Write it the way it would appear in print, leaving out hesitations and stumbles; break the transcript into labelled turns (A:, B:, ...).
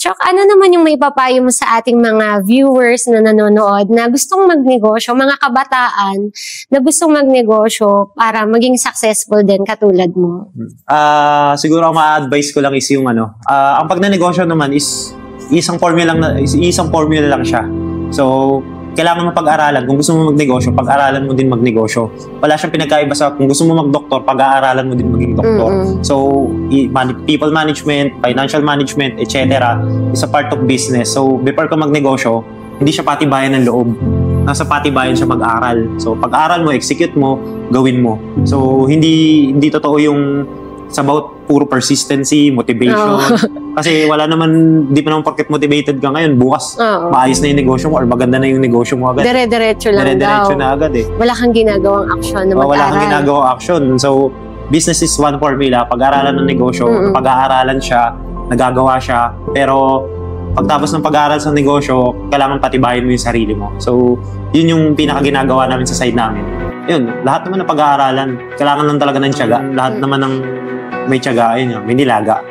A: Chok, ano naman yung maipapayo mo sa ating mga viewers na nanonood na gustong magnegosyo, mga kabataan na gustong magnegosyo para maging successful din katulad mo?
B: Siguro ang ma-advise ko lang is yung ang pagnenegosyo naman is isang formula lang siya. So, kailangan mo pag-aralan. Kung gusto mo magnegosyo, pag-aralan mo din magnegosyo. Wala siyang pinagkaiba sa kung gusto mo mag-doktor, pag-aaralan mo din maging doktor. So, people management, financial management, etc. is a part of business. So, before ka magnegosyo, hindi siya patibayan ng loob. Nasa patibayan siya mag-aral. So, pag-aral mo, execute mo, gawin mo. So, hindi totoo yung it's about puro persistency, motivation. Kasi wala naman, di pa naman porket motivated ka ngayon, bukas maayos na yung negosyo mo or maganda na yung negosyo mo agad.
A: Dire-diretso lang
B: Dire-diretso na agad eh.
A: Wala kang ginagawang action na mag-aral.
B: Wala kang ginagawang action. So, business is one formula. Pag-aaralan ng negosyo, pag-aaralan siya, nagagawa siya, pero pagtapos ng pag-aaral sa negosyo, kailangan patibayin mo yung sarili mo. So, yun yung pinaka-ginagawa namin sa side namin. Yun, lahat naman ng pag-aaralan, kailangan lang talaga ng tiyaga. Lahat naman ng may tiyaga, yun, may nilaga.